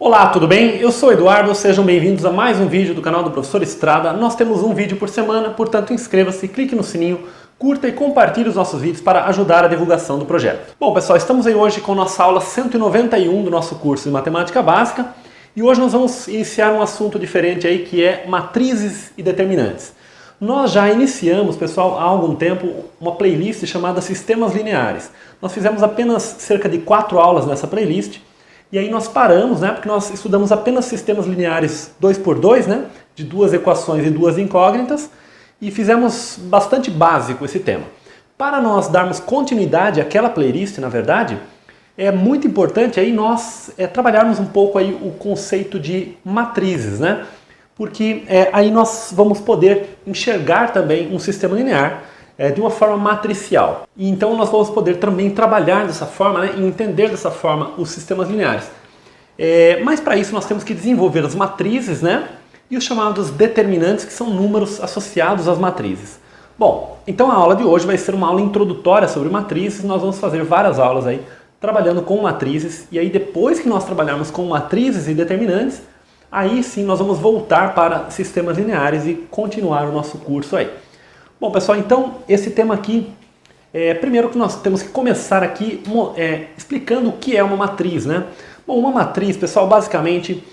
Olá, tudo bem? Eu sou o Eduardo, sejam bem-vindos a mais um vídeo do canal do Professor Estrada. Nós temos um vídeo por semana, portanto inscreva-se, clique no sininho, curta e compartilhe os nossos vídeos para ajudar a divulgação do projeto. Bom pessoal, estamos aí hoje com nossa aula 191 do nosso curso de Matemática Básica e hoje nós vamos iniciar um assunto diferente aí que é matrizes e determinantes. Nós já iniciamos, pessoal, há algum tempo uma playlist chamada Sistemas Lineares. Nós fizemos apenas cerca de 4 aulas nessa playlist. E aí nós paramos, né, porque nós estudamos apenas sistemas lineares 2x2, né, de duas equações e duas incógnitas, e fizemos bastante básico esse tema. Para nós darmos continuidade àquela playlist, na verdade, é muito importante aí nós trabalharmos um pouco aí o conceito de matrizes, né, porque aí nós vamos poder enxergar também um sistema linear de uma forma matricial. E então nós vamos poder também trabalhar dessa forma, né, e entender dessa forma os sistemas lineares. Mas para isso nós temos que desenvolver as matrizes, né, e os chamados determinantes, que são números associados às matrizes. Bom, então a aula de hoje vai ser uma aula introdutória sobre matrizes. Nós vamos fazer várias aulas aí trabalhando com matrizes, e aí depois que nós trabalharmos com matrizes e determinantes, aí sim nós vamos voltar para sistemas lineares e continuar o nosso curso aí. Bom pessoal, então esse tema aqui, primeiro que nós temos que começar aqui explicando o que é uma matriz, né? Bom, uma matriz, pessoal, basicamente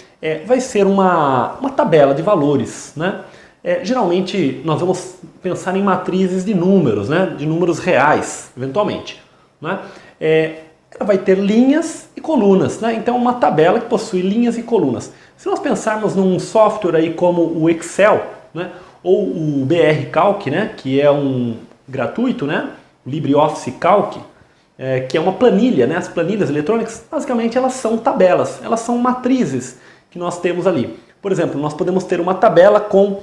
vai ser uma tabela de valores, né? Geralmente nós vamos pensar em matrizes de números, né? De números reais, eventualmente, né? Ela vai ter linhas e colunas, né? Então uma tabela que possui linhas e colunas. Se nós pensarmos num software aí como o Excel, né? Ou o BR Calc, né, que é um gratuito, né, LibreOffice Calc, que é uma planilha, né, as planilhas eletrônicas, basicamente elas são tabelas, elas são matrizes que nós temos ali. Por exemplo, nós podemos ter uma tabela com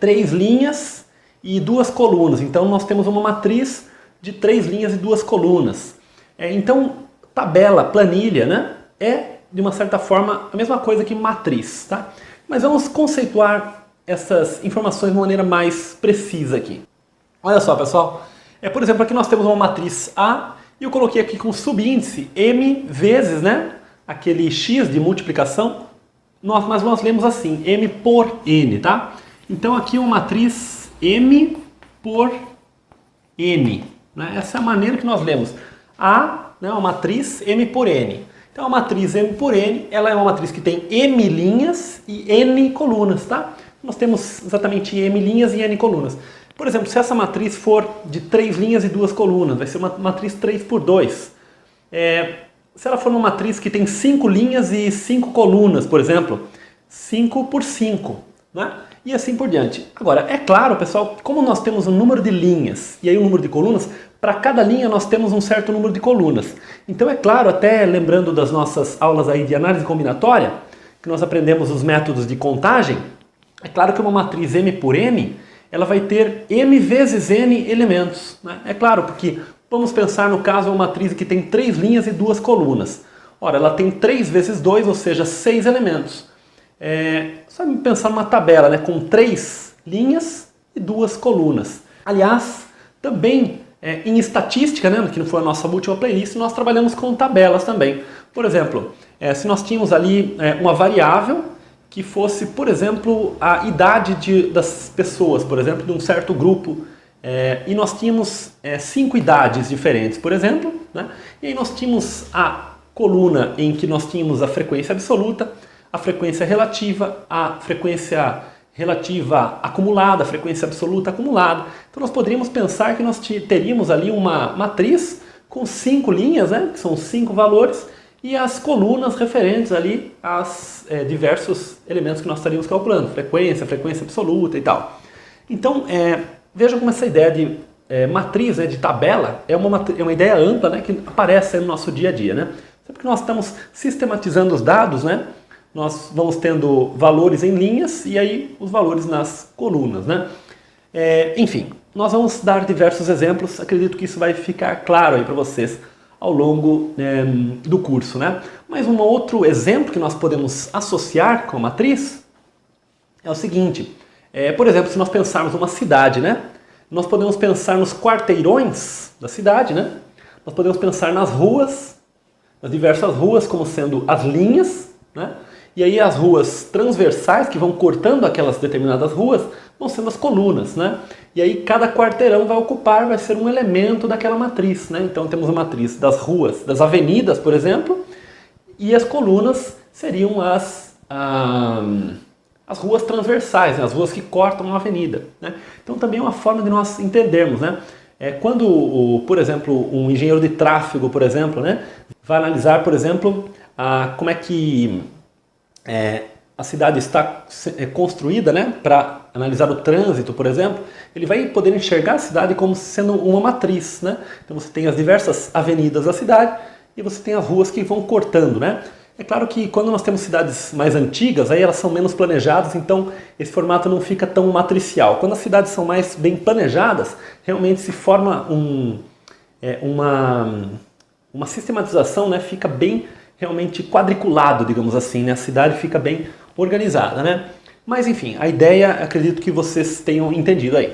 3 linhas e 2 colunas, então nós temos uma matriz de 3 linhas e 2 colunas. Então, tabela, planilha, né, é de uma certa forma a mesma coisa que matriz, tá? Mas vamos conceituar essas informações de uma maneira mais precisa aqui. Olha só, pessoal. Por exemplo, aqui nós temos uma matriz A e eu coloquei aqui com subíndice M vezes, né, aquele X de multiplicação, mas nós lemos assim, M por N, tá? Então aqui é uma matriz M por N, né? Essa é a maneira que nós lemos. A, né, uma matriz M por N. Então a matriz M por N, ela é uma matriz que tem M linhas e N colunas, tá? Nós temos exatamente M linhas e N colunas. Por exemplo, se essa matriz for de 3 linhas e 2 colunas, vai ser uma matriz 3 por 2. Se ela for uma matriz que tem 5 linhas e 5 colunas, por exemplo, 5 por 5, né? E assim por diante. Agora, é claro, pessoal, como nós temos um número de linhas e aí um número de colunas, para cada linha nós temos um certo número de colunas. Então é claro, até lembrando das nossas aulas aí de análise combinatória, que nós aprendemos os métodos de contagem, é claro que uma matriz M por N, ela vai ter M vezes N elementos, né? É claro, porque vamos pensar no caso uma matriz que tem 3 linhas e 2 colunas. Ora, ela tem 3 vezes 2, ou seja, 6 elementos. Só pensar numa tabela, né, com 3 linhas e 2 colunas. Aliás, também em estatística, né, que não foi a nossa última playlist, nós trabalhamos com tabelas também. Por exemplo, se nós tínhamos ali uma variável que fosse, por exemplo, a idade das pessoas, por exemplo, de um certo grupo, e nós tínhamos 5 idades diferentes, por exemplo, né? E aí nós tínhamos a coluna em que nós tínhamos a frequência absoluta, a frequência relativa, a frequência relativa acumulada, a frequência absoluta acumulada. Então nós poderíamos pensar que nós teríamos ali uma matriz com 5 linhas, né? Que são 5 valores, e as colunas referentes ali aos diversos elementos que nós estaríamos calculando, frequência absoluta e tal. Então, vejam como essa ideia de matriz, né, de tabela, é uma ideia ampla, né, que aparece no nosso dia a dia, né? Sempre que nós estamos sistematizando os dados, né, nós vamos tendo valores em linhas e aí os valores nas colunas, né? Enfim, nós vamos dar diversos exemplos, acredito que isso vai ficar claro aí para vocês ao longo do curso, né? Mas um outro exemplo que nós podemos associar com a matriz é o seguinte. Por exemplo, se nós pensarmos numa cidade, né? Nós podemos pensar nos quarteirões da cidade, né? Nós podemos pensar nas ruas, as diversas ruas como sendo as linhas, né? E aí as ruas transversais que vão cortando aquelas determinadas ruas vão sendo as colunas, né? E aí cada quarteirão vai ser um elemento daquela matriz, né? Então temos a matriz das ruas, das avenidas, por exemplo, e as colunas seriam as ruas transversais, né? As ruas que cortam uma avenida, né? Então também é uma forma de nós entendermos, né? Quando, por exemplo, um engenheiro de tráfego, por exemplo, né, vai analisar, por exemplo, como é que a cidade está construída, né, para analisar o trânsito, por exemplo, ele vai poder enxergar a cidade como sendo uma matriz, né? Então você tem as diversas avenidas da cidade e você tem as ruas que vão cortando, né? É claro que quando nós temos cidades mais antigas, aí elas são menos planejadas, então esse formato não fica tão matricial. Quando as cidades são mais bem planejadas, realmente se forma uma sistematização, né? Fica bem realmente quadriculado, digamos assim, né? A cidade fica bem organizada, né? Mas enfim, a ideia, acredito que vocês tenham entendido aí.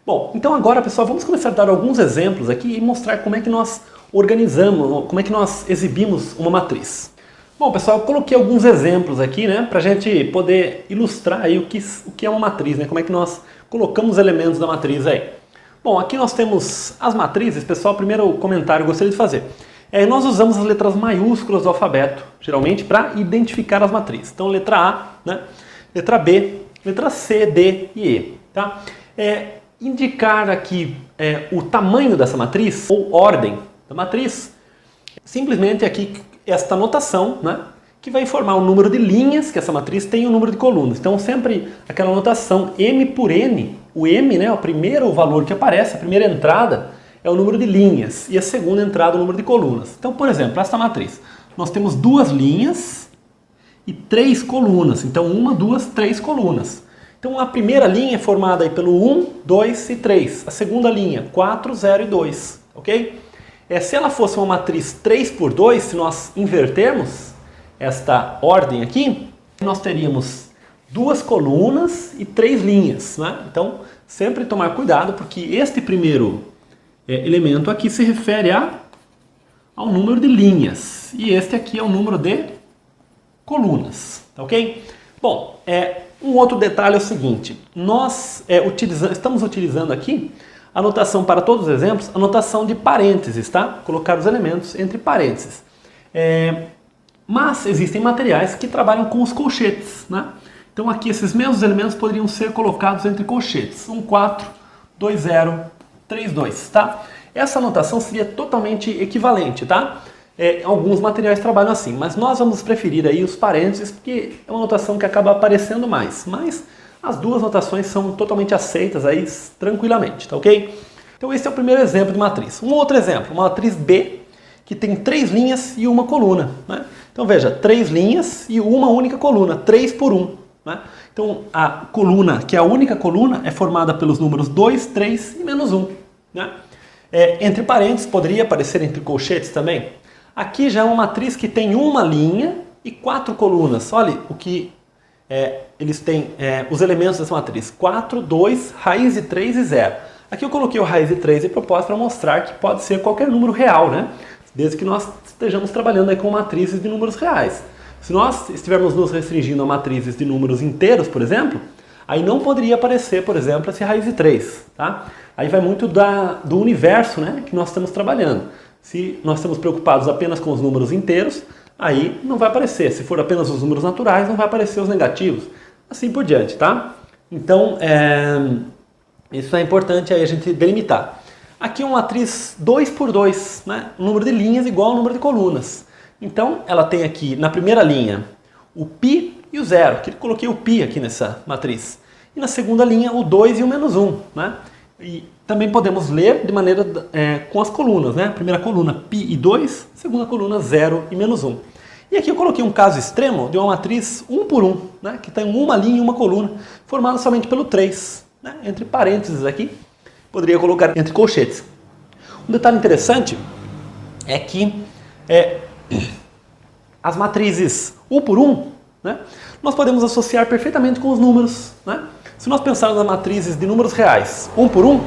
Bom, então agora, pessoal, vamos começar a dar alguns exemplos aqui e mostrar como é que nós organizamos, como é que nós exibimos uma matriz. Bom, pessoal, eu coloquei alguns exemplos aqui, né, para a gente poder ilustrar aí o que é uma matriz, né? Como é que nós colocamos os elementos da matriz aí. Bom, aqui nós temos as matrizes, pessoal. Primeiro comentário eu gostaria de fazer. Nós usamos as letras maiúsculas do alfabeto, geralmente, para identificar as matrizes. Então, letra A, né? Letra B, letra C, D e E. Tá? Indicar aqui o tamanho dessa matriz, ou ordem da matriz, simplesmente aqui esta notação, né? Que vai informar o número de linhas que essa matriz tem e o número de colunas. Então, sempre aquela notação M por N, o M, né, o primeiro valor que aparece, a primeira entrada, é o número de linhas, e a segunda entrada, o número de colunas. Então, por exemplo, esta matriz, nós temos 2 linhas e 3 colunas. Então, 1, 2, 3 colunas. Então, a primeira linha é formada aí pelo 1, 2 e 3. A segunda linha, 4, 0 e 2. Ok? Se ela fosse uma matriz 3 por 2, se nós invertermos esta ordem aqui, nós teríamos 2 colunas e 3 linhas, né? Então, sempre tomar cuidado, porque este primeiro elemento aqui se refere ao número de linhas, e este aqui é o número de colunas, tá ok? Bom, um outro detalhe é o seguinte, nós estamos utilizando aqui a notação para todos os exemplos, a notação de parênteses, tá? Colocar os elementos entre parênteses. Mas existem materiais que trabalham com os colchetes, né? Então aqui esses mesmos elementos poderiam ser colocados entre colchetes. 1, 4, 2, 0, 3, 2, tá? Essa notação seria totalmente equivalente, tá? Alguns materiais trabalham assim, mas nós vamos preferir aí os parênteses, porque é uma notação que acaba aparecendo mais. Mas as duas notações são totalmente aceitas aí tranquilamente, tá ok? Então esse é o primeiro exemplo de matriz. Um outro exemplo, uma matriz B, que tem 3 linhas e 1 coluna, né? Então veja, 3 linhas e uma única coluna, 3 por 1. Né? Então a coluna, que é a única coluna, é formada pelos números 2, 3 e menos 1. Né? Entre parênteses, poderia aparecer entre colchetes também. Aqui já é uma matriz que tem uma linha e 4 colunas. Olha o que eles têm, os elementos dessa matriz. 4, 2, raiz de 3 e 0. Aqui eu coloquei o raiz de 3 de propósito para mostrar que pode ser qualquer número real, né? Desde que nós estejamos trabalhando aí com matrizes de números reais. Se nós estivermos nos restringindo a matrizes de números inteiros, por exemplo, aí não poderia aparecer, por exemplo, esse raiz de 3. Tá? Aí vai muito do universo, né, que nós estamos trabalhando. Se nós estamos preocupados apenas com os números inteiros, aí não vai aparecer. Se for apenas os números naturais, não vai aparecer os negativos. Assim por diante, tá? Então, isso é importante aí a gente delimitar. Aqui é uma matriz 2 por 2, né? O número de linhas igual ao número de colunas. Então, ela tem aqui na primeira linha o π e o 0, que eu coloquei o π aqui nessa matriz. E na segunda linha o 2 e o menos 1, né? E também podemos ler de maneira com as colunas, né? Primeira coluna π e 2, segunda coluna 0 e menos 1. E aqui eu coloquei um caso extremo de uma matriz 1 por 1, né? Que tem uma linha e uma coluna, formada somente pelo 3, né? Entre parênteses aqui. Poderia colocar entre colchetes. Um detalhe interessante é que as matrizes 1 por 1, né, nós podemos associar perfeitamente com os números. Né? Se nós pensarmos nas matrizes de números reais 1 por 1,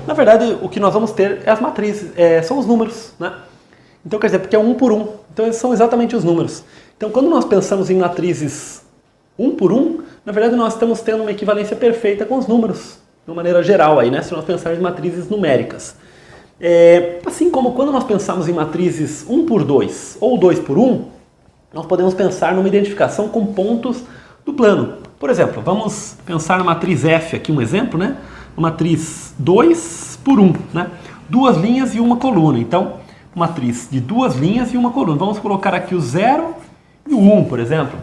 na verdade o que nós vamos ter é as matrizes, são os números. Né? Então quer dizer, porque é 1 por 1. Então esses são exatamente os números. Então quando nós pensamos em matrizes 1 por 1, na verdade nós estamos tendo uma equivalência perfeita com os números, de uma maneira geral aí, né? Se nós pensarmos em matrizes numéricas. Assim como quando nós pensamos em matrizes 1 por 2 ou 2 por 1, nós podemos pensar numa identificação com pontos do plano. Por exemplo, vamos pensar na matriz F aqui, um exemplo, né? Uma matriz 2 por 1, né? 2 linhas e uma coluna. Então, uma matriz de 2 linhas e uma coluna. Vamos colocar aqui o 0 e o 1, por exemplo.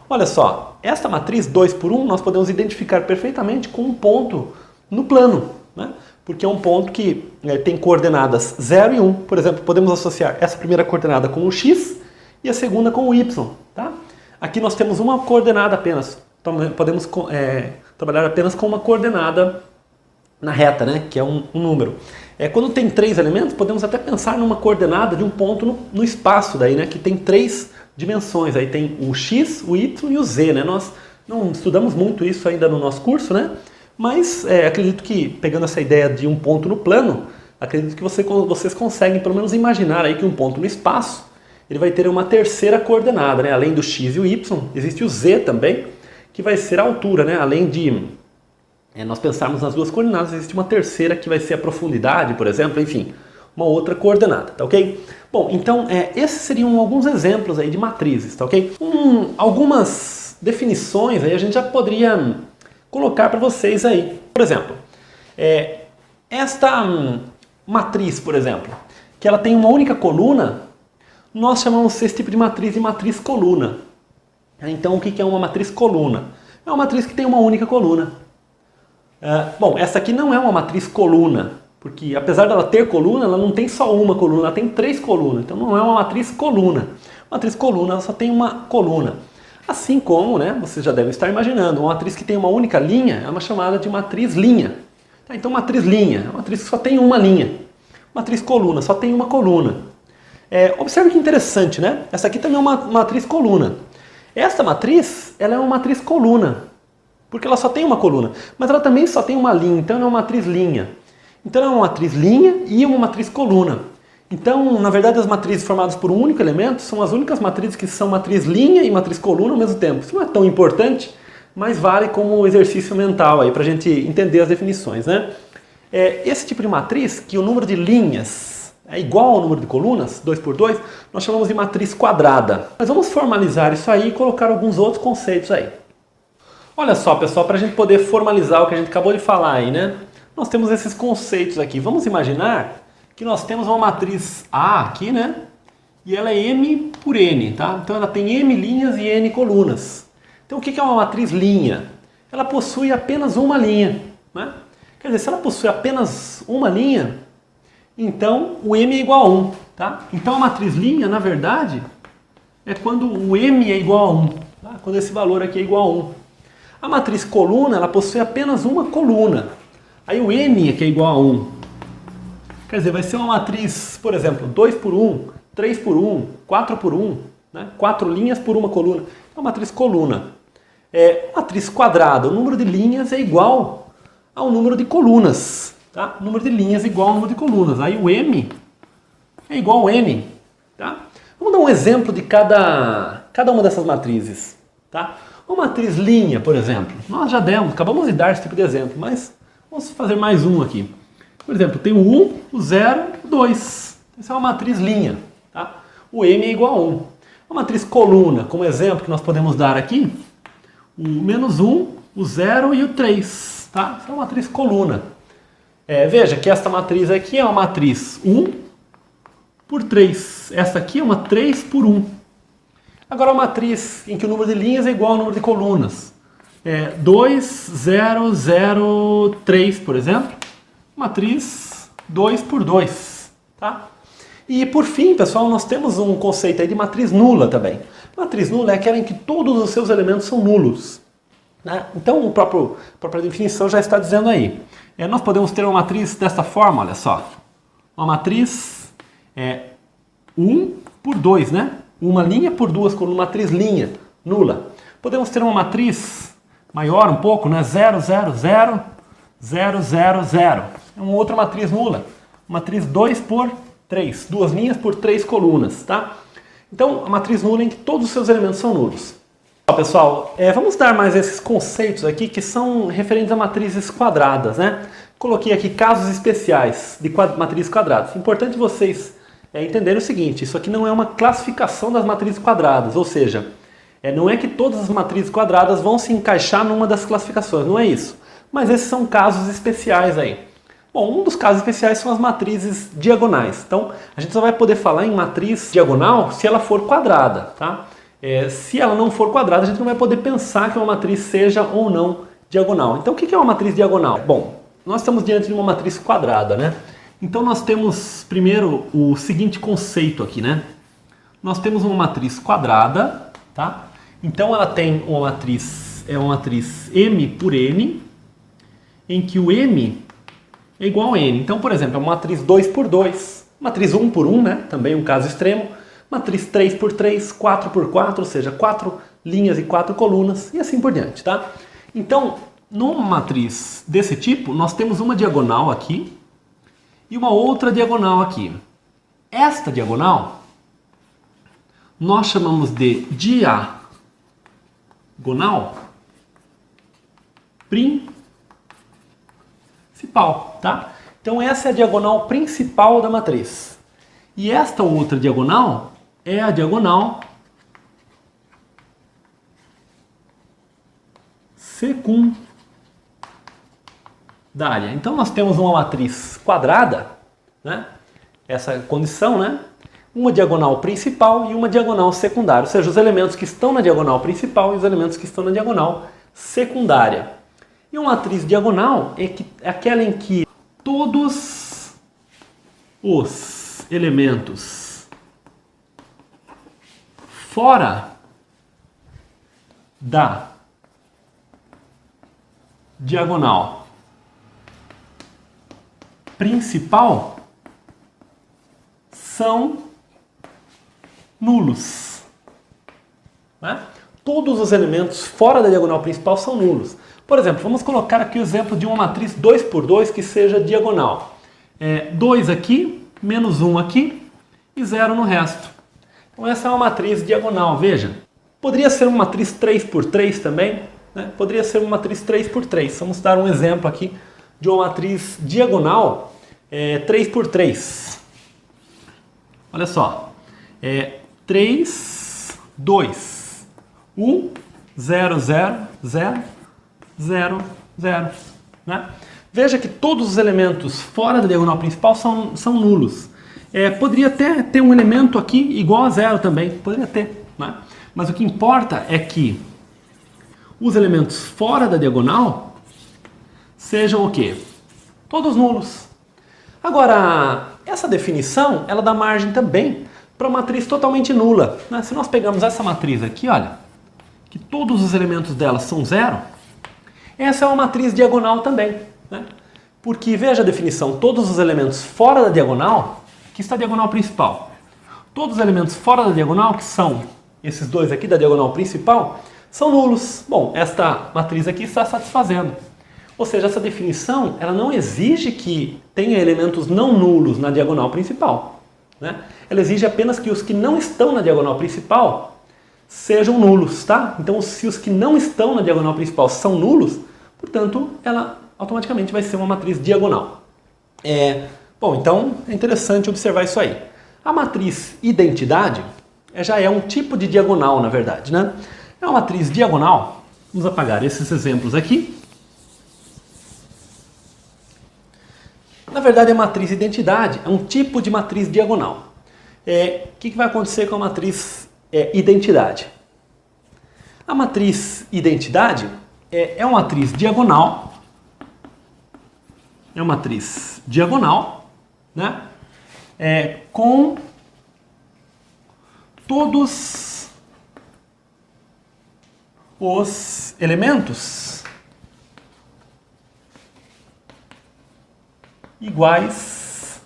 Olha só, esta matriz 2 por 1 nós podemos identificar perfeitamente com um ponto no plano, né? Porque é um ponto que tem coordenadas 0 e 1. Por exemplo, podemos associar essa primeira coordenada com o x e a segunda com o y. Tá? Aqui nós temos uma coordenada apenas. Então, podemos trabalhar apenas com uma coordenada na reta, né? Que é um número. Quando tem 3 elementos, podemos até pensar numa coordenada de um ponto no espaço, daí, né? Que tem 3 dimensões. Aí tem o x, o y e o z. Né? Nós não estudamos muito isso ainda no nosso curso, né? Mas acredito que, pegando essa ideia de um ponto no plano, acredito que vocês conseguem pelo menos imaginar aí que um ponto no espaço ele vai ter uma terceira coordenada, né? Além do x e o y, existe o z também, que vai ser a altura, né? Além de nós pensarmos nas duas coordenadas, existe uma terceira que vai ser a profundidade, por exemplo, enfim, uma outra coordenada, tá ok? Bom, então esses seriam alguns exemplos aí de matrizes, tá ok? Algumas definições aí a gente já poderia colocar para vocês aí. Por exemplo, esta matriz, por exemplo, que ela tem uma única coluna, nós chamamos esse tipo de matriz coluna. Então, o que é uma matriz coluna? É uma matriz que tem uma única coluna. Bom, essa aqui não é uma matriz coluna, porque apesar dela ter coluna, ela não tem só uma coluna, ela tem 3 colunas. Então, não é uma matriz coluna. Matriz coluna, ela só tem uma coluna. Assim como, né, vocês já devem estar imaginando, uma matriz que tem uma única linha é uma chamada de matriz linha. Então, matriz linha é uma matriz que só tem uma linha. Matriz coluna, só tem uma coluna. Observe que interessante, né? Essa aqui também é uma matriz coluna. Esta matriz, ela é uma matriz coluna, porque ela só tem uma coluna. Mas ela também só tem uma linha, então ela é uma matriz linha. Então ela é uma matriz linha e uma matriz coluna. Então, na verdade, as matrizes formadas por um único elemento são as únicas matrizes que são matriz linha e matriz coluna ao mesmo tempo. Isso não é tão importante, mas vale como exercício mental aí para a gente entender as definições, né? Esse tipo de matriz, que o número de linhas é igual ao número de colunas, 2 por 2, nós chamamos de matriz quadrada. Mas vamos formalizar isso aí e colocar alguns outros conceitos aí. Olha só, pessoal, para a gente poder formalizar o que a gente acabou de falar aí, né? Nós temos esses conceitos aqui. Vamos imaginar que nós temos uma matriz A aqui, né? E ela é M por N, tá? Então ela tem M linhas e N colunas. Então o que é uma matriz linha? Ela possui apenas uma linha, né? Quer dizer, se ela possui apenas uma linha, então o M é igual a 1, tá? Então a matriz linha, na verdade, é quando o M é igual a 1, tá? Quando esse valor aqui é igual a 1. A matriz coluna, ela possui apenas uma coluna. Aí o M é que é igual a 1. Quer dizer, vai ser uma matriz, por exemplo, 2 por 1, 3 por 1, 4 por 1, né? 4 linhas por uma coluna. É uma matriz coluna. Matriz quadrada, o número de linhas é igual ao número de colunas. Tá? O número de linhas é igual ao número de colunas. Aí o M é igual ao N. Tá? Vamos dar um exemplo de cada uma dessas matrizes. Tá? Uma matriz linha, por exemplo. Nós já acabamos de dar esse tipo de exemplo, mas vamos fazer mais um aqui. Por exemplo, tem o 1, o 0 e o 2. Essa é uma matriz linha. Tá? O M é igual a 1. Uma matriz coluna, como exemplo que nós podemos dar aqui, o menos 1, o 0 e o 3. Tá? Essa é uma matriz coluna. Veja que esta matriz aqui é uma matriz 1 por 3. Essa aqui é uma 3 por 1. Agora uma matriz em que o número de linhas é igual ao número de colunas. 2, 0, 0, 3, por exemplo. Matriz 2 por 2. Tá? E por fim, pessoal, nós temos um conceito aí de matriz nula também. Matriz nula é aquela em que todos os seus elementos são nulos. Né? Então, a própria definição já está dizendo aí. Nós podemos ter uma matriz desta forma, olha só. Uma matriz 1 por 2, né? Uma linha por 2 colunas, matriz linha, nula. Podemos ter uma matriz maior um pouco, né? 0, 0, 0, 0, 0, 0. É uma outra matriz nula. Matriz 2 por 3. Duas linhas por 3 colunas, tá? Então, a matriz nula em que todos os seus elementos são nulos. Pessoal, vamos dar mais esses conceitos aqui que são referentes a matrizes quadradas, né? Coloquei aqui casos especiais de matrizes quadradas. Importante vocês entenderem o seguinte, isso aqui não é uma classificação das matrizes quadradas, ou seja, não é que todas as matrizes quadradas vão se encaixar numa das classificações, não é isso. Mas esses são casos especiais aí. Bom, um dos casos especiais são as matrizes diagonais. Então, a gente só vai poder falar em matriz diagonal se ela for quadrada, tá? Se ela não for quadrada, a gente não vai poder pensar que uma matriz seja ou não diagonal. Então, o que é uma matriz diagonal? Bom, nós estamos diante de uma matriz quadrada, né? Então, nós temos primeiro o seguinte conceito aqui, né? Nós temos uma matriz quadrada, tá? Então, ela tem uma matriz, uma matriz M por N, em que o M é igual a N. Então, por exemplo, é uma matriz 2 por 2, matriz 1 por 1, né? Também um caso extremo. Matriz 3 por 3, 4 por 4, ou seja, 4 linhas e 4 colunas e assim por diante, tá? Então, numa matriz desse tipo, nós temos uma diagonal aqui e uma outra diagonal aqui. Esta diagonal nós chamamos de diagonal principal, tá? Então, essa é a diagonal principal da matriz. E esta outra diagonal é a diagonal secundária. Então nós temos uma matriz quadrada, né? Essa condição, né? Uma diagonal principal e uma diagonal secundária, ou seja, os elementos que estão na diagonal principal e os elementos que estão na diagonal secundária. E uma matriz diagonal é aquela em que todos os elementos fora da diagonal principal são nulos, né? Todos os elementos fora da diagonal principal são nulos. Por exemplo, vamos colocar aqui o exemplo de uma matriz 2 por 2 que seja diagonal. 2 aqui, menos 1 aqui e 0 no resto. Então essa é uma matriz diagonal, veja. Poderia ser uma matriz 3 por 3 também, né? Poderia ser uma matriz 3 por 3. Vamos dar um exemplo aqui de uma matriz diagonal 3 por 3. Olha só. 3, 2, 1, 0, 0, 0, 0, 0. Né? Veja que todos os elementos fora da diagonal principal são nulos. Poderia até ter um elemento aqui igual a 0 também, poderia ter, né? Mas o que importa é que os elementos fora da diagonal sejam o quê? Todos nulos. Agora, essa definição, ela dá margem também para uma matriz totalmente nula, né? Se nós pegamos essa matriz aqui, olha, que todos os elementos dela são 0, essa é uma matriz diagonal também, né? Porque, veja a definição, todos os elementos fora da diagonal, aqui está a diagonal principal. Todos os elementos fora da diagonal, que são esses dois aqui da diagonal principal, são nulos. Bom, esta matriz aqui está satisfazendo. Ou seja, essa definição, ela não exige que tenha elementos não nulos na diagonal principal, né? Ela exige apenas que os que não estão na diagonal principal sejam nulos, tá? Então, se os que não estão na diagonal principal são nulos, portanto, ela automaticamente vai ser uma matriz diagonal. Bom, então é interessante observar isso aí. A matriz identidade já é um tipo de diagonal, na verdade, né? É uma matriz diagonal. Vamos apagar esses exemplos aqui. Na verdade, a matriz identidade é um tipo de matriz diagonal. O que vai acontecer com a matriz identidade? A matriz identidade é uma matriz diagonal. É uma matriz diagonal, né? Com todos os elementos iguais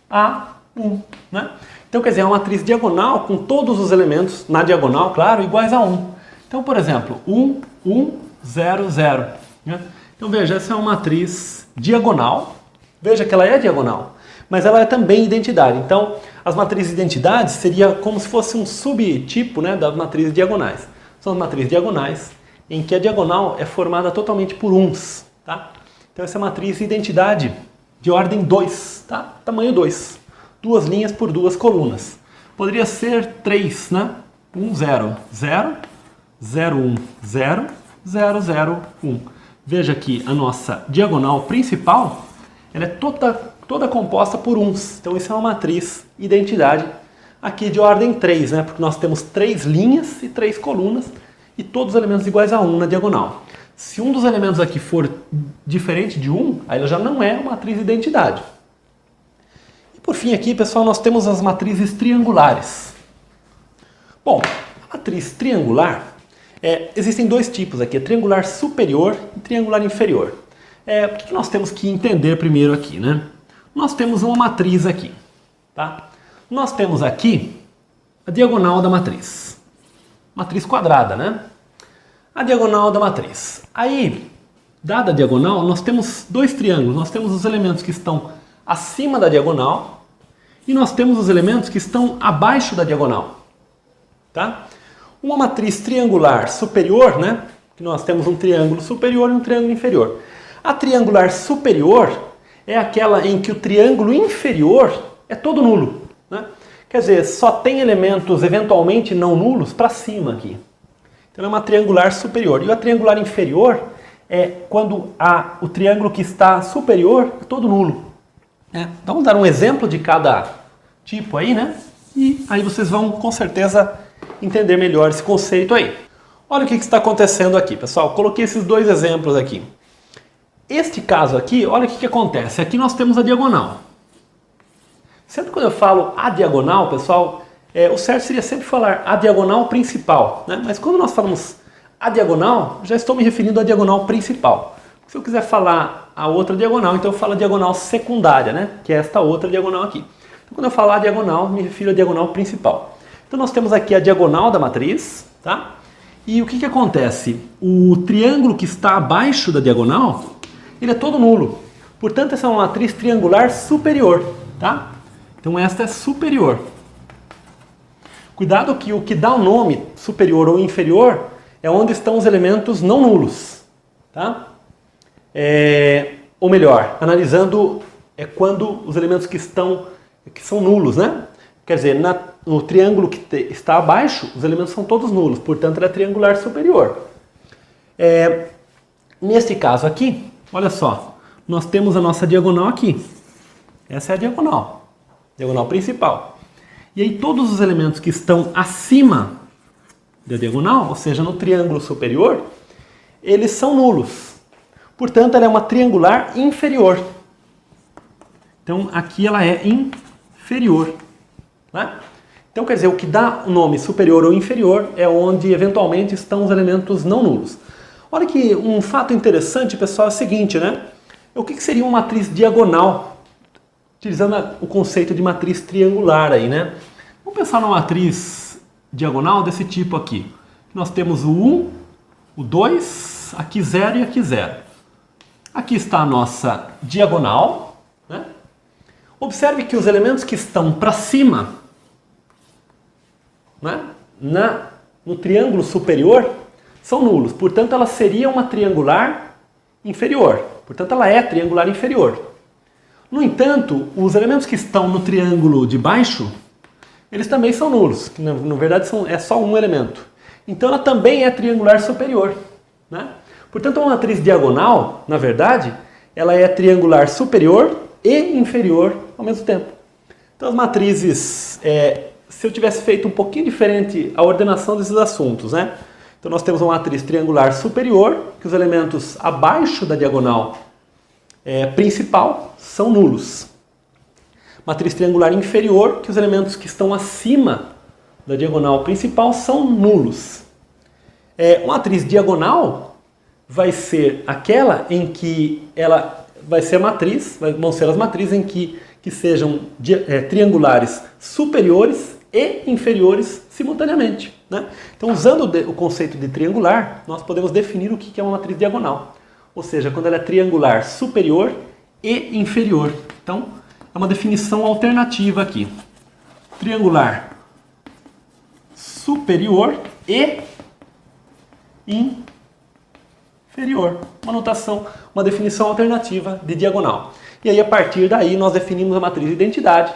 a 1, né? Então, quer dizer, é uma matriz diagonal com todos os elementos na diagonal, claro, iguais a 1. Então, por exemplo, 1, 1, 0, 0. Né? Então, veja, essa é uma matriz diagonal. Veja que ela é diagonal. mas ela é também identidade. Então, as matrizes de identidade seria como se fosse um subtipo, né, das matrizes diagonais. São as matrizes diagonais em que a diagonal é formada totalmente por uns. Tá? Então, essa é a matriz de identidade de ordem 2, tá? Tamanho 2. 2 linhas por 2 colunas. Poderia ser 3, né? 1, 0, 0, 0, 1, 0, 0, 0, 1. Veja que a nossa diagonal principal, ela é toda composta por uns. Então isso é uma matriz identidade aqui de ordem 3, né? Porque nós temos 3 linhas e 3 colunas e todos os elementos iguais a 1 na diagonal. Se um dos elementos aqui for diferente de 1, aí ela já não é uma matriz identidade. E por fim aqui, pessoal, nós temos as matrizes triangulares. Bom, a matriz triangular, existem dois tipos aqui, triangular superior e triangular inferior. O que nós temos que entender primeiro aqui, né? Nós temos uma matriz aqui, tá? Nós temos aqui a diagonal da matriz. Matriz quadrada, né? A diagonal da matriz. Aí, dada a diagonal, nós temos dois triângulos. Nós temos os elementos que estão acima da diagonal e nós temos os elementos que estão abaixo da diagonal. Tá? Uma matriz triangular superior, né? Que nós temos um triângulo superior e um triângulo inferior. A triangular superior é aquela em que o triângulo inferior é todo nulo. Né? Quer dizer, só tem elementos eventualmente não nulos para cima aqui. Então é uma triangular superior. E a triangular inferior é quando o triângulo que está superior é todo nulo. Então vamos dar um exemplo de cada tipo aí, né? E aí vocês vão com certeza entender melhor esse conceito aí. Olha o que está acontecendo aqui, pessoal. Coloquei esses dois exemplos aqui. Este caso aqui, olha o que acontece. Aqui nós temos a diagonal. Sempre quando eu falo a diagonal, pessoal, o certo seria sempre falar a diagonal principal, né? Mas quando nós falamos a diagonal, já estou me referindo à diagonal principal. Se eu quiser falar a outra diagonal, então eu falo a diagonal secundária, né? Que é esta outra diagonal aqui. Então quando eu falar a diagonal, me refiro à diagonal principal. Então nós temos aqui a diagonal da matriz, tá? E o que acontece? O triângulo que está abaixo da diagonal, ele é todo nulo. Portanto, essa é uma matriz triangular superior, tá? Então esta é superior. Cuidado que o que dá o nome superior ou inferior é onde estão os elementos não nulos, tá? Ou melhor, analisando quando os elementos que são nulos, né? Quer dizer, no triângulo que está abaixo, os elementos são todos nulos, portanto ela é triangular superior. Neste caso aqui, olha só, nós temos a nossa diagonal aqui. Essa é a diagonal principal. E aí todos os elementos que estão acima da diagonal, ou seja, no triângulo superior, eles são nulos. Portanto, ela é uma triangular inferior. Então, aqui ela é inferior. Né? Então, quer dizer, o que dá o nome superior ou inferior é onde, eventualmente, estão os elementos não nulos. Olha que um fato interessante, pessoal, é o seguinte, né? O que seria uma matriz diagonal? Utilizando o conceito de matriz triangular aí, né? Vamos pensar numa matriz diagonal desse tipo aqui. Nós temos o 1, o 2, aqui 0 e aqui 0. Aqui está a nossa diagonal, né? Observe que os elementos que estão para cima, né, no triângulo superior, são nulos. Portanto, ela seria uma triangular inferior. Portanto, ela é triangular inferior. No entanto, os elementos que estão no triângulo de baixo, eles também são nulos. Que na verdade é só um elemento. Então, ela também é triangular superior. Né? Portanto, uma matriz diagonal, na verdade, ela é triangular superior e inferior ao mesmo tempo. Então, as matrizes, se eu tivesse feito um pouquinho diferente a ordenação desses assuntos, né? Então, nós temos uma matriz triangular superior, que os elementos abaixo da diagonal principal são nulos. Matriz triangular inferior, que os elementos que estão acima da diagonal principal são nulos. Uma matriz diagonal vai ser aquela em que ela vai ser a matriz, vão ser as matrizes em que sejam triangulares superiores e inferiores simultaneamente. Né? Então, usando o conceito de triangular, nós podemos definir o que é uma matriz diagonal. Ou seja, quando ela é triangular superior e inferior. Então, é uma definição alternativa aqui. Triangular superior e inferior. Uma notação, uma definição alternativa de diagonal. E aí, a partir daí, nós definimos a matriz de identidade,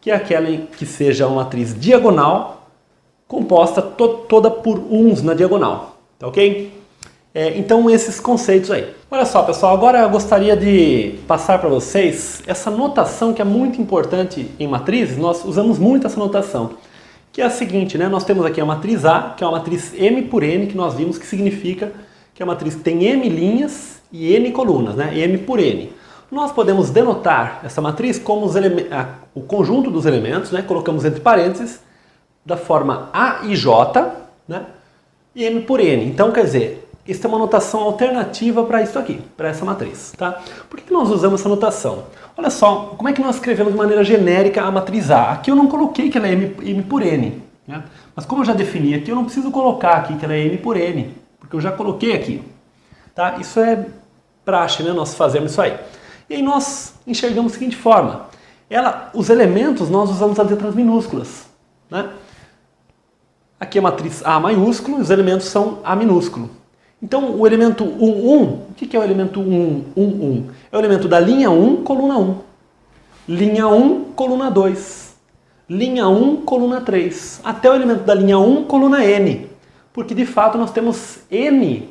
que é aquela que seja uma matriz diagonal composta toda por uns na diagonal. Tá ok? Então, esses conceitos aí. Olha só, pessoal, agora eu gostaria de passar para vocês essa notação que é muito importante em matrizes. Nós usamos muito essa notação, que é a seguinte, né? Nós temos aqui a matriz A, que é uma matriz M por N, que nós vimos que significa que é uma matriz que tem M linhas e N colunas, né? M por N. Nós podemos denotar essa matriz como o conjunto dos elementos, né? Colocamos entre parênteses, da forma A e J, né? E M por N. Então, quer dizer, esta é uma notação alternativa para isso aqui, para essa matriz, tá? Por que nós usamos essa notação? Olha só, como é que nós escrevemos de maneira genérica a matriz A? Aqui eu não coloquei que ela é M por N, né? Mas como eu já defini aqui, eu não preciso colocar aqui que ela é M por N, porque eu já coloquei aqui, tá? Isso é praxe, né? Nós fazemos isso aí. E aí nós enxergamos da seguinte forma, os elementos nós usamos as letras minúsculas, né? Aqui é a matriz A maiúsculo e os elementos são A minúsculo. Então, o elemento 1, 1, o que é o elemento 1, 1, 1? É o elemento da linha 1, coluna 1. Linha 1, coluna 2. Linha 1, coluna 3. Até o elemento da linha 1, coluna N. Porque, de fato, nós temos N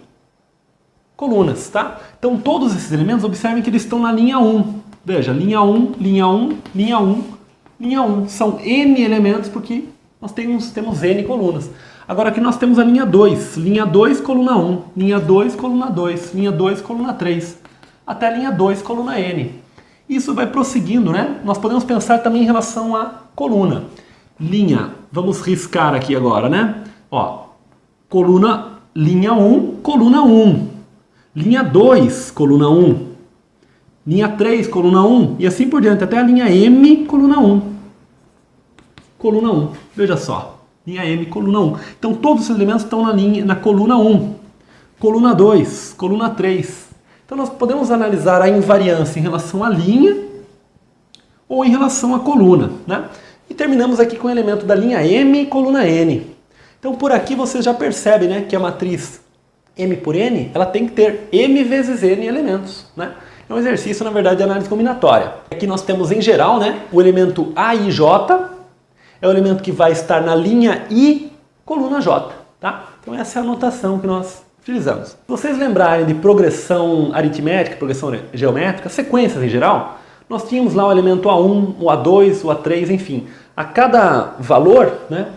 colunas, tá? Então, todos esses elementos, observem que eles estão na linha 1. Veja, linha 1, linha 1, linha 1, linha 1. São N elementos porque nós temos N colunas. Agora aqui nós temos a linha 2, coluna 1, linha 2, coluna 2, linha 2, coluna 3, até a linha 2, coluna N. Isso vai prosseguindo, né? Nós podemos pensar também em relação à coluna. Linha, vamos riscar aqui agora, né? Ó, coluna, linha 1, coluna 1, linha 2, coluna 1, linha 3, coluna 1, e assim por diante, até a linha M, coluna 1. Coluna 1, veja só. Linha M, coluna 1. Então, todos os elementos estão na coluna 1. Coluna 2, coluna 3. Então, nós podemos analisar a invariância em relação à linha ou em relação à coluna, né? E terminamos aqui com o elemento da linha M, coluna N. Então, por aqui vocês já percebem, né, que a matriz M por N, ela tem que ter M vezes N elementos, né? É um exercício, na verdade, de análise combinatória. Aqui nós temos, em geral, né, o elemento A e J, é o elemento que vai estar na linha I, coluna J, tá? Então essa é a notação que nós utilizamos. Se vocês lembrarem de progressão aritmética, progressão geométrica, sequências em geral, nós tínhamos lá o elemento A1, o A2, o A3, enfim. A cada valor, né,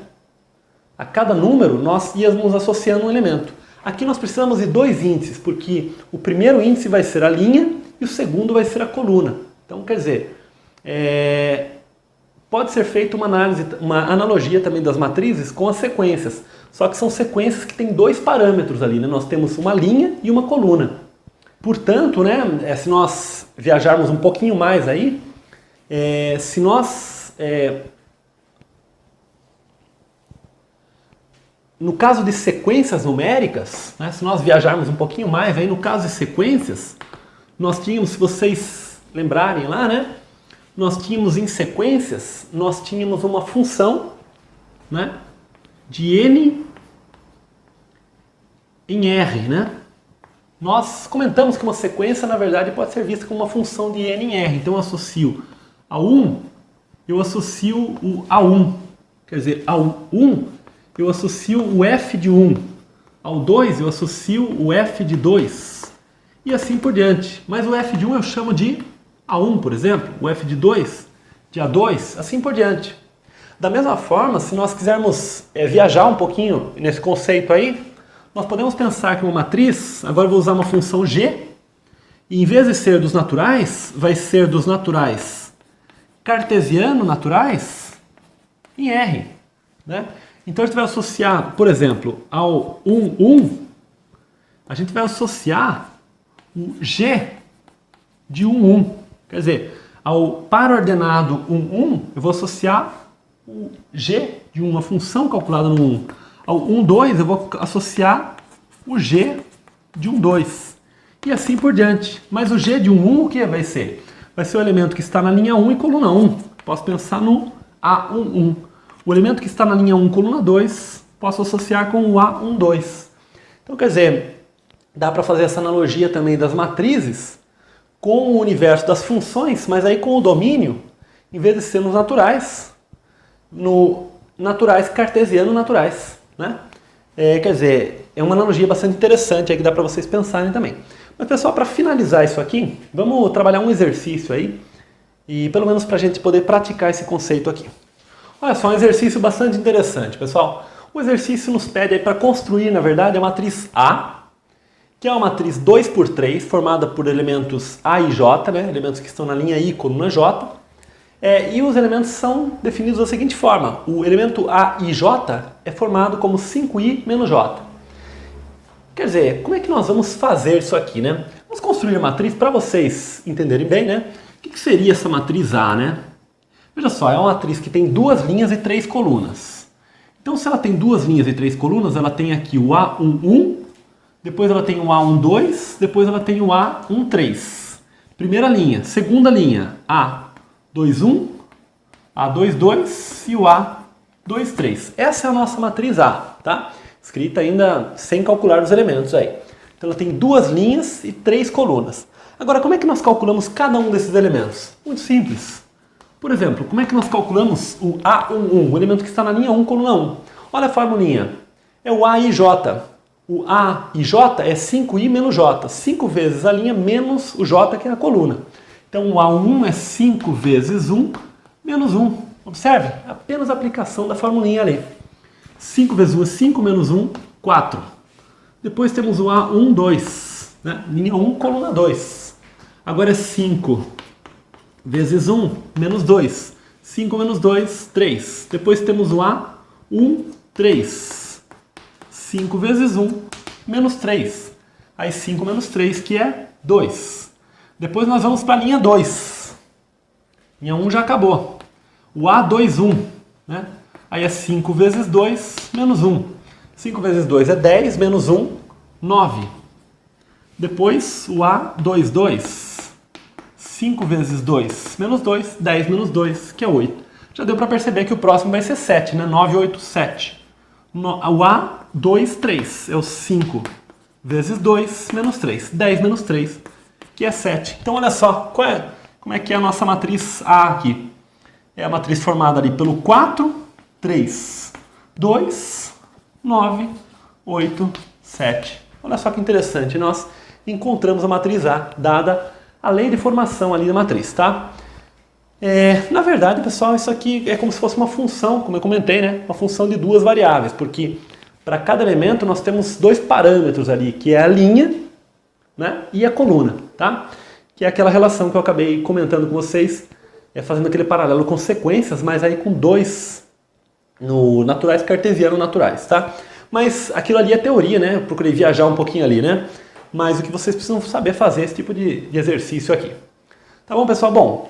a cada número, nós íamos associando um elemento. Aqui nós precisamos de dois índices, porque o primeiro índice vai ser a linha e o segundo vai ser a coluna. Então, quer dizer, pode ser feita uma analogia também das matrizes com as sequências. Só que são sequências que têm dois parâmetros ali, né? Nós temos uma linha e uma coluna. Portanto, né, se nós viajarmos um pouquinho mais aí, se nós... no caso de sequências numéricas, né, se nós viajarmos um pouquinho mais, aí no caso de sequências, nós tínhamos, se vocês lembrarem lá, né? Nós tínhamos em sequências, nós tínhamos uma função, né, de n em r, né? Nós comentamos que uma sequência, na verdade, pode ser vista como uma função de n em r. Então eu associo a 1, eu associo o A1. Quer dizer, ao 1, eu associo o f de 1. Ao 2, eu associo o f de 2. E assim por diante. Mas o f de 1 eu chamo de A1, por exemplo, o f de 2, de A2, assim por diante. Da mesma forma, se nós quisermos viajar um pouquinho nesse conceito aí, nós podemos pensar que uma matriz, agora eu vou usar uma função g, e em vez de ser dos naturais, vai ser dos naturais cartesiano naturais em R, né? Então a gente vai associar, por exemplo, ao 1, 1, a gente vai associar o g de 1, 1. Quer dizer, ao par ordenado 1, 1, eu vou associar o g de uma função calculada no 1. Ao 1, 2, eu vou associar o g de 1, 2. E assim por diante. Mas o g de 1, 1 o que vai ser? vai ser o elemento que está na linha 1 e coluna 1. Posso pensar no A11. O elemento que está na linha 1, coluna 2, posso associar com o A12. Então, quer dizer, dá para fazer essa analogia também das matrizes com o universo das funções, mas aí com o domínio, em vez de ser nos naturais, no naturais cartesiano naturais, né? Quer dizer, é uma analogia bastante interessante aí que dá para vocês pensarem também. Mas pessoal, para finalizar isso aqui, vamos trabalhar um exercício aí, e pelo menos para a gente poder praticar esse conceito aqui. Olha só, um exercício bastante interessante, pessoal. O exercício nos pede aí para construir, na verdade, a matriz A, que é uma matriz 2×3, formada por elementos A e J, né? Elementos que estão na linha I, coluna J. E os elementos são definidos da seguinte forma. O elemento A e J é formado como 5I menos J. Quer dizer, como é que nós vamos fazer isso aqui, né? Vamos construir a matriz para vocês entenderem bem, né? O que seria essa matriz A, né? Veja só, é uma matriz que tem 2 linhas e 3 colunas. Então, se ela tem 2 linhas e 3 colunas, ela tem aqui o A11, depois ela tem o A12, depois ela tem o A13. Primeira linha. Segunda linha, A21, A22 e o A23. Essa é a nossa matriz A, tá? Escrita ainda sem calcular os elementos aí. Então, ela tem 2 linhas e 3 colunas. Agora, como é que nós calculamos cada um desses elementos? Muito simples. Por exemplo, como é que nós calculamos o A11, o elemento que está na linha 1, coluna 1? Olha a formulinha. É o A e J. O A e J é 5I menos J. 5 vezes a linha menos o J, que é a coluna. Então, o A1 é 5 vezes 1 menos 1. Observe, apenas a aplicação da formulinha ali. 5 vezes 1 é 5 menos 1, 4. Depois temos o A12, né? Linha 1, coluna 2. Agora é 5 vezes 1, menos 2. 5 menos 2, 3. Depois temos o A13. 5 vezes 1, menos 3. Aí 5 menos 3, que é 2. Depois nós vamos para a linha 2. Linha 1 já acabou. O A21, né? Aí é 5 vezes 2, menos 1. 5 vezes 2 é 10, menos 1, 9. Depois o A22. 5 vezes 2 menos 2, 10 menos 2, que é 8. Já deu para perceber que o próximo vai ser 7, né? 9, 8, 7. O A23 é o 5 vezes 2 menos 3. 10 menos 3, que é 7. Então, olha só, como é que é a nossa matriz A aqui? É a matriz formada ali pelo 4, 3, 2, 9, 8, 7. Olha só que interessante, nós encontramos a matriz A, dada a lei de formação ali da matriz, tá? Na verdade, pessoal, isso aqui é como se fosse uma função, como eu comentei, né? Uma função de 2 variáveis, porque para cada elemento nós temos 2 parâmetros ali, que é a linha, né, e a coluna, tá? Que é aquela relação que eu acabei comentando com vocês, fazendo aquele paralelo com sequências, mas aí com 2 no naturais cartesiano naturais, tá? Mas aquilo ali é teoria, né? Eu procurei viajar um pouquinho ali, né? Mas o que vocês precisam saber fazer esse tipo de exercício aqui. Tá bom, pessoal? Bom,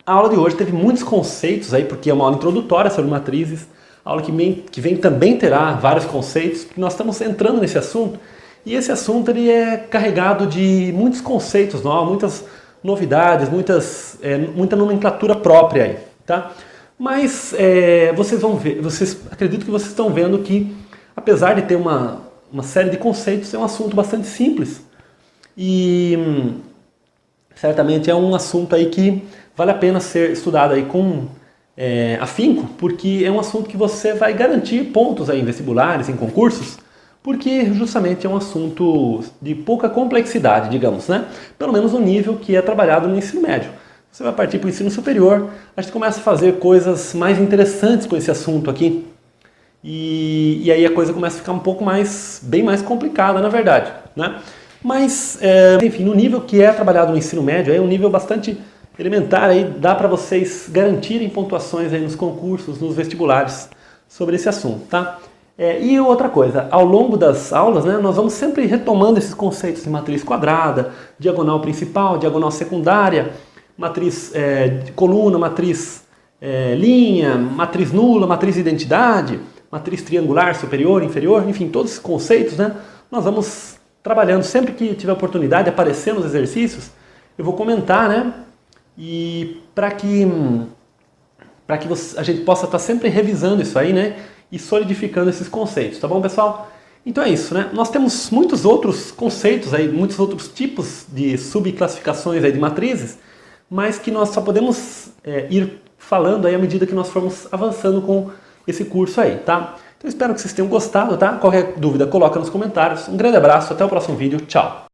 a aula de hoje teve muitos conceitos aí, porque é uma aula introdutória sobre matrizes. A aula que vem também terá vários conceitos, porque nós estamos entrando nesse assunto. E esse assunto ele é carregado de muitos conceitos novos, muitas novidades, muita nomenclatura própria aí, tá? Mas vocês vão ver, acredito que vocês estão vendo que, apesar de ter uma série de conceitos, é um assunto bastante simples e certamente é um assunto aí que vale a pena ser estudado aí com afinco, porque é um assunto que você vai garantir pontos aí em vestibulares, em concursos, porque justamente é um assunto de pouca complexidade, digamos, né? Pelo menos no nível que é trabalhado no ensino médio. Você vai partir para o ensino superior, a gente começa a fazer coisas mais interessantes com esse assunto aqui. E aí a coisa começa a ficar um pouco bem mais complicada, na verdade, né? Mas, enfim, no nível que é trabalhado no ensino médio, é um nível bastante elementar, aí dá para vocês garantirem pontuações aí nos concursos, nos vestibulares sobre esse assunto, tá? E outra coisa, ao longo das aulas, né, nós vamos sempre retomando esses conceitos de matriz quadrada, diagonal principal, diagonal secundária, matriz coluna, matriz linha, matriz nula, matriz de identidade, matriz triangular, superior, inferior, enfim, todos esses conceitos, né, nós vamos trabalhando. Sempre que tiver oportunidade de aparecer nos exercícios, eu vou comentar, né, e para que a gente possa estar sempre revisando isso aí, né? E solidificando esses conceitos, tá bom, pessoal? Então é isso, né? Nós temos muitos outros conceitos aí, muitos outros tipos de subclassificações aí de matrizes, mas que nós só podemos ir falando aí à medida que nós formos avançando com esse curso aí, tá? Então espero que vocês tenham gostado, tá? Qualquer dúvida, coloca nos comentários. Um grande abraço, até o próximo vídeo, tchau!